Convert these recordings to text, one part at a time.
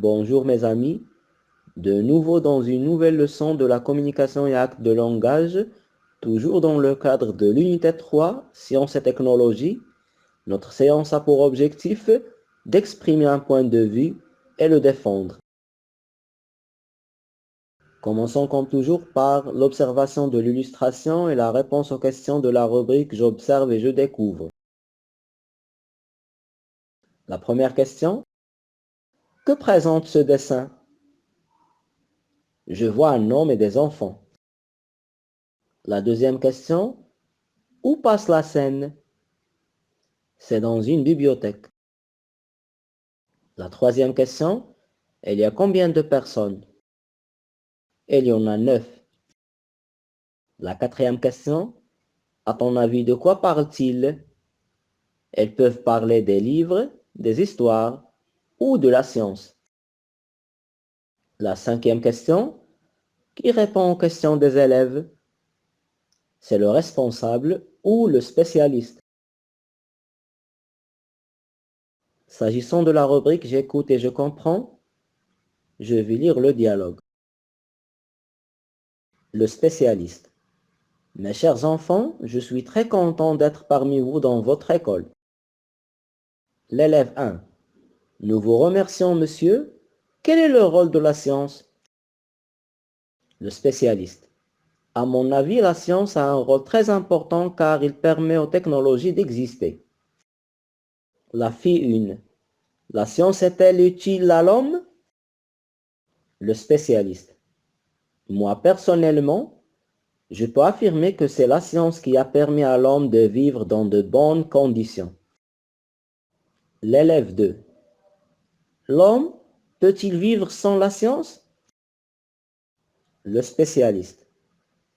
Bonjour mes amis, de nouveau dans une nouvelle leçon de la communication et actes de langage, toujours dans le cadre de l'unité 3, Sciences et technologies. Notre séance a pour objectif d'exprimer un point de vue et le défendre. Commençons comme toujours par l'observation de l'illustration et la réponse aux questions de la rubrique J'observe et je découvre. La première question, que présente ce dessin? Je vois un homme et des enfants. La deuxième question, où passe la scène? C'est dans une bibliothèque. La troisième question, il y a combien de personnes? Il y en a 9. La quatrième question, à ton avis, de quoi parlent-ils? Elles peuvent parler des livres, des histoires ou de la science. La cinquième question, qui répond aux questions des élèves? C'est le responsable ou le spécialiste. S'agissant de la rubrique J'écoute et je comprends, je vais lire le dialogue. Le spécialiste. Mes chers enfants, je suis très content d'être parmi vous dans votre école. L'élève 1. Nous vous remercions, monsieur. Quel est le rôle de la science? Le spécialiste. À mon avis, la science a un rôle très important car il permet aux technologies d'exister. La fille 1. La science est-elle utile à l'homme? Le spécialiste. Moi, personnellement, je peux affirmer que c'est la science qui a permis à l'homme de vivre dans de bonnes conditions. L'élève 2. L'homme peut-il vivre sans la science? Le spécialiste.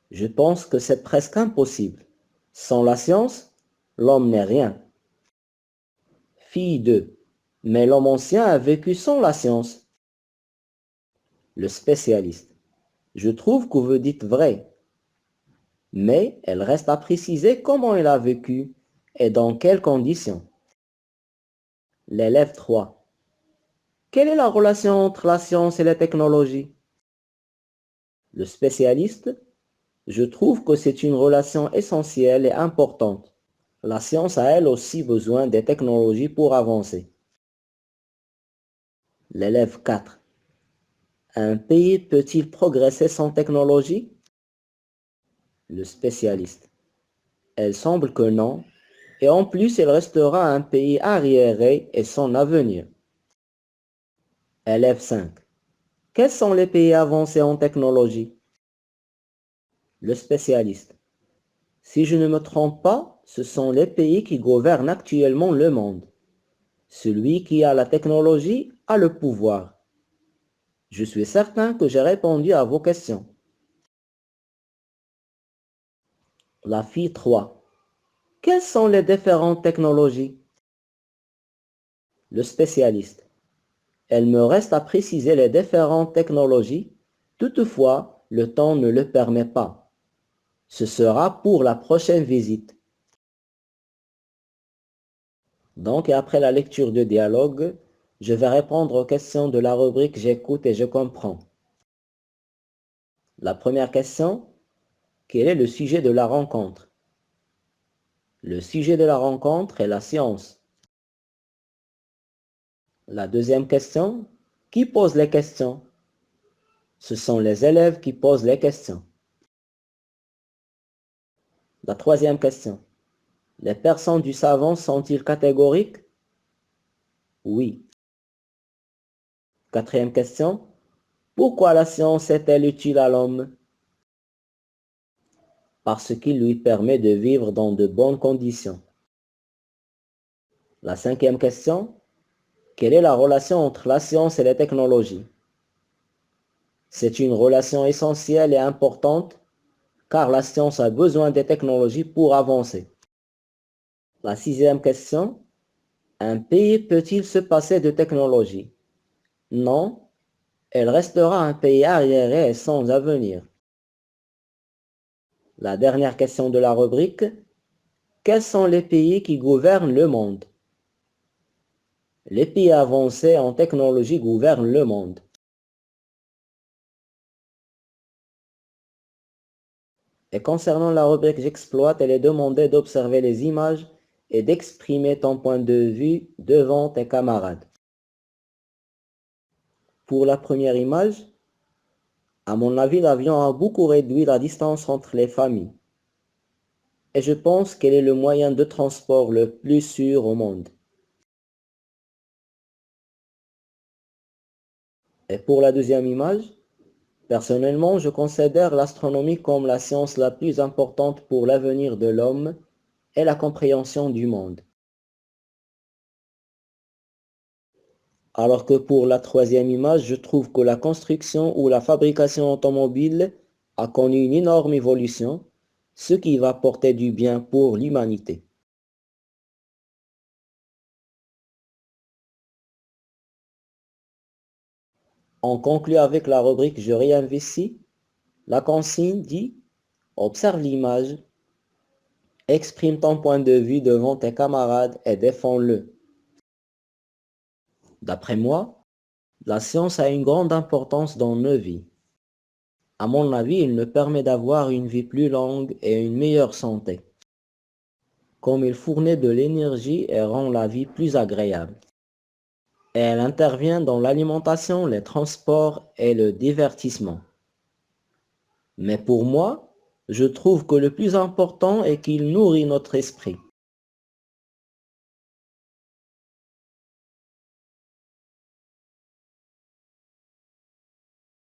Je pense que c'est presque impossible. Sans la science, l'homme n'est rien. Fille 2. Mais l'homme ancien a vécu sans la science. Le spécialiste. Je trouve que vous dites vrai. Mais elle reste à préciser comment il a vécu et dans quelles conditions. L'élève 3. Quelle est la relation entre la science et la technologie? Le spécialiste. Je trouve que c'est une relation essentielle et importante. La science a elle aussi besoin des technologies pour avancer. L'élève 4. Un pays peut-il progresser sans technologie? Le spécialiste. Elle semble que non, et en plus il restera un pays arriéré et sans avenir. Élève 5. Quels sont les pays avancés en technologie? Le spécialiste. Si je ne me trompe pas, ce sont les pays qui gouvernent actuellement le monde. Celui qui a la technologie a le pouvoir. Je suis certain que j'ai répondu à vos questions. La fille 3. Quelles sont les différentes technologies? Le spécialiste. Elle me reste à préciser les différentes technologies. Toutefois, le temps ne le permet pas. Ce sera pour la prochaine visite. Donc, après la lecture du dialogue, je vais répondre aux questions de la rubrique J'écoute et je comprends. La première question, quel est le sujet de la rencontre? Le sujet de la rencontre est la science. La deuxième question, qui pose les questions? Ce sont les élèves qui posent les questions. La troisième question, les personnes du savant sont-ils catégoriques? Oui. Quatrième question, pourquoi la science est-elle utile à l'homme? Parce qu'il lui permet de vivre dans de bonnes conditions. La cinquième question, quelle est la relation entre la science et les technologies? C'est une relation essentielle et importante car la science a besoin des technologies pour avancer. La sixième question, un pays peut-il se passer de technologie? Non, elle restera un pays arriéré et sans avenir. La dernière question de la rubrique, quels sont les pays qui gouvernent le monde? Les pays avancés en technologie gouvernent le monde. Et concernant la rubrique j'exploite, elle est demandée d'observer les images et d'exprimer ton point de vue devant tes camarades. Pour la première image, à mon avis, l'avion a beaucoup réduit la distance entre les familles. Et je pense qu'elle est le moyen de transport le plus sûr au monde. Et pour la deuxième image, personnellement, je considère l'astronomie comme la science la plus importante pour l'avenir de l'homme et la compréhension du monde. Alors que pour la troisième image, je trouve que la construction ou la fabrication automobile a connu une énorme évolution, ce qui va porter du bien pour l'humanité. On conclut avec la rubrique Je réinvestis. La consigne dit observe l'image, exprime ton point de vue devant tes camarades et défends-le. D'après moi, la science a une grande importance dans nos vies. À mon avis, il nous permet d'avoir une vie plus longue et une meilleure santé, comme il fournit de l'énergie et rend la vie plus agréable. Et elle intervient dans l'alimentation, les transports et le divertissement. Mais pour moi, je trouve que le plus important est qu'il nourrit notre esprit.